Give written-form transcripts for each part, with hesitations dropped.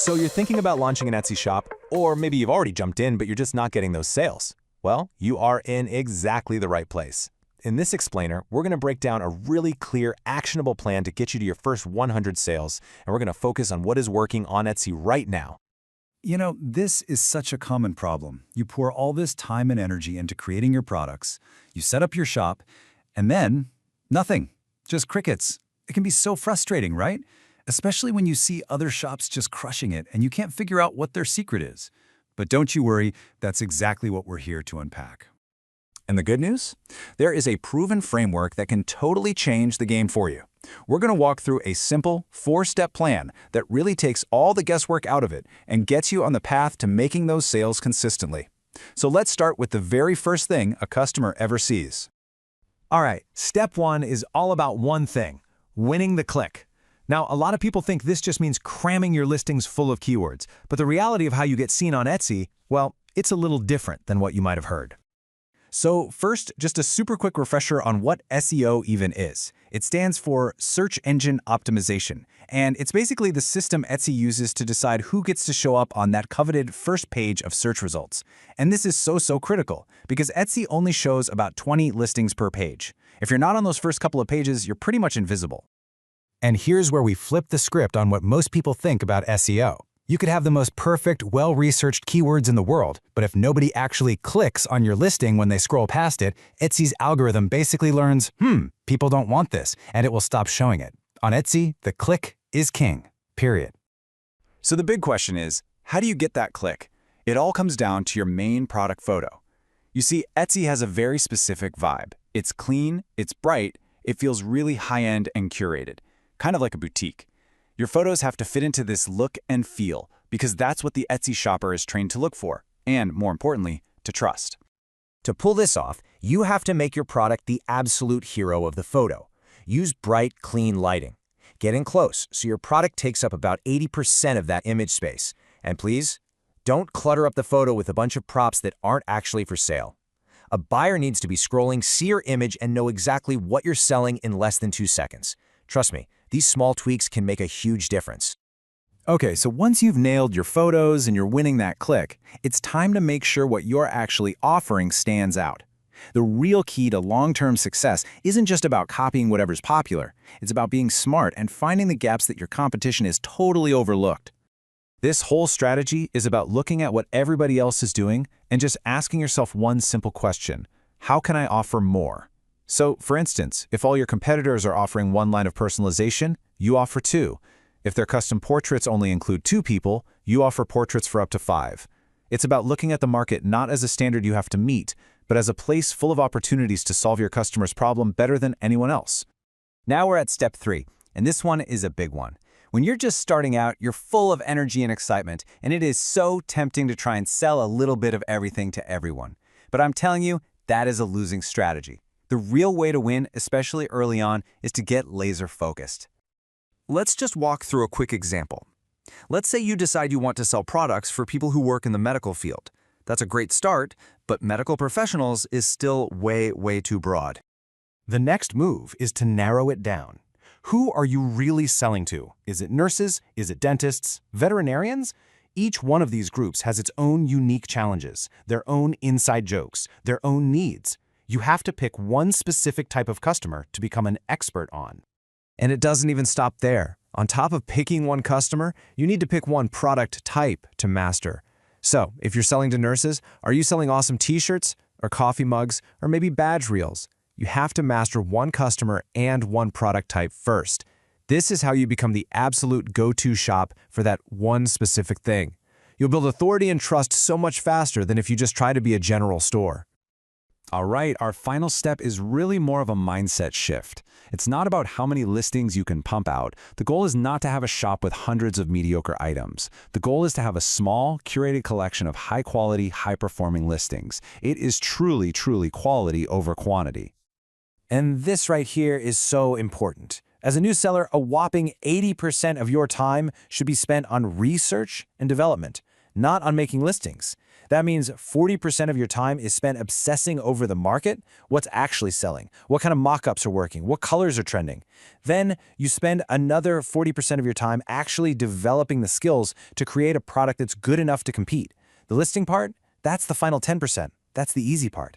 So you're thinking about launching an Etsy shop, or maybe you've already jumped in but you're just not getting those sales. Well, you are in exactly the right place. In this explainer, we're going to break down a really clear, actionable plan to get you to your first 100 sales, and we're going to focus on what is working on Etsy right now. You know, this is such a common problem. You pour all this time and energy into creating your products, you set up your shop, and then nothing. Just crickets. It can be so frustrating, right? Especially when you see other shops just crushing it and you can't figure out what their secret is. But don't you worry, that's exactly what we're here to unpack. And the good news? There is a proven framework that can totally change the game for you. We're going to walk through a simple, 4-step plan that really takes all the guesswork out of it and gets you on the path to making those sales consistently. So let's start with the very first thing a customer ever sees. All right, step 1 is all about one thing: winning the click. Now, a lot of people think this just means cramming your listings full of keywords, but the reality of how you get seen on Etsy, well, it's a little different than what you might have heard. So first, just a super quick refresher on what SEO even is. It stands for Search Engine Optimization, and it's basically the system Etsy uses to decide who gets to show up on that coveted first page of search results. And this is so critical, because Etsy only shows about 20 listings per page. If you're not on those first couple of pages, you're pretty much invisible. And here's where we flip the script on what most people think about SEO. You could have the most perfect, well-researched keywords in the world, but if nobody actually clicks on your listing when they scroll past it, Etsy's algorithm basically learns, people don't want this, and it will stop showing it. On Etsy, the click is king, period. So the big question is, how do you get that click? It all comes down to your main product photo. You see, Etsy has a very specific vibe. It's clean, it's bright, it feels really high-end and curated, kind of like a boutique. Your photos have to fit into this look and feel, because that's what the Etsy shopper is trained to look for, and more importantly, to trust. To pull this off, you have to make your product the absolute hero of the photo. Use bright, clean lighting. Get in close so your product takes up about 80% of that image space. And please, don't clutter up the photo with a bunch of props that aren't actually for sale. A buyer needs to be scrolling, see your image, and know exactly what you're selling in less than 2 seconds. Trust me, these small tweaks can make a huge difference. Okay, so once you've nailed your photos and you're winning that click, it's time to make sure what you're actually offering stands out. The real key to long-term success isn't just about copying whatever's popular. It's about being smart and finding the gaps that your competition is totally overlooked. This whole strategy is about looking at what everybody else is doing and just asking yourself one simple question: how can I offer more? So, for instance, if all your competitors are offering 1 line of personalization, you offer 2. If their custom portraits only include 2 people, you offer portraits for up to 5. It's about looking at the market not as a standard you have to meet, but as a place full of opportunities to solve your customer's problem better than anyone else. Now we're at step 3, and this one is a big one. When you're just starting out, you're full of energy and excitement, and it is so tempting to try and sell a little bit of everything to everyone. But I'm telling you, that is a losing strategy. The real way to win, especially early on, is to get laser focused. Let's just walk through a quick example. Let's say you decide you want to sell products for people who work in the medical field. That's a great start, but medical professionals is still way too broad. The next move is to narrow it down. Who are you really selling to? Is it nurses? Is it dentists? Veterinarians? Each one of these groups has its own unique challenges, their own inside jokes, their own needs. You have to pick one specific type of customer to become an expert on. And it doesn't even stop there. On top of picking one customer, you need to pick one product type to master. So, if you're selling to nurses, are you selling awesome t-shirts, or coffee mugs, or maybe badge reels? You have to master one customer and one product type first. This is how you become the absolute go-to shop for that one specific thing. You'll build authority and trust so much faster than if you just try to be a general store. All right, our final step is really more of a mindset shift. It's not about how many listings you can pump out. The goal is not to have a shop with hundreds of mediocre items. The goal is to have a small, curated collection of high-quality, high-performing listings. It is truly quality over quantity. And this right here is so important. As a new seller, a whopping 80% of your time should be spent on research and development, not on making listings. That means 40% of your time is spent obsessing over the market, what's actually selling, what kind of mock-ups are working, what colors are trending. Then you spend another 40% of your time actually developing the skills to create a product that's good enough to compete. The listing part, that's the final 10%. That's the easy part.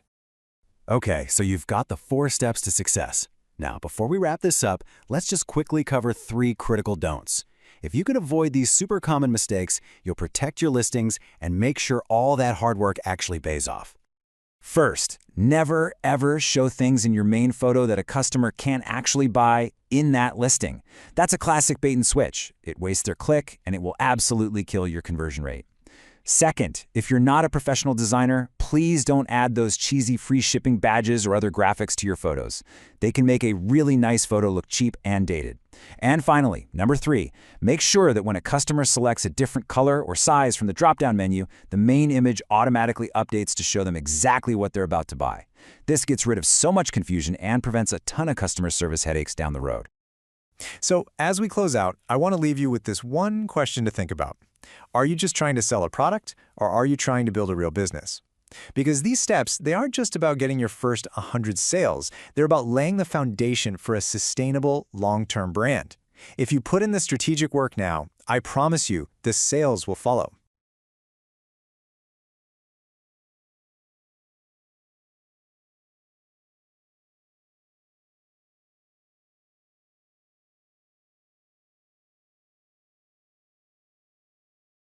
Okay, so you've got the 4 steps to success. Now, before we wrap this up, let's just quickly cover 3 critical don'ts. If you can avoid these super common mistakes, you'll protect your listings and make sure all that hard work actually pays off. First, never ever show things in your main photo that a customer can't actually buy in that listing. That's a classic bait and switch. It wastes their click and it will absolutely kill your conversion rate. Second, if you're not a professional designer, please don't add those cheesy free shipping badges or other graphics to your photos. They can make a really nice photo look cheap and dated. And finally, number 3, make sure that when a customer selects a different color or size from the drop-down menu, the main image automatically updates to show them exactly what they're about to buy. This gets rid of so much confusion and prevents a ton of customer service headaches down the road. So, as we close out, I want to leave you with this one question to think about. Are you just trying to sell a product, or are you trying to build a real business? Because these steps, they aren't just about getting your first 100 sales. They're about laying the foundation for a sustainable, long-term brand. If you put in the strategic work now, I promise you, the sales will follow.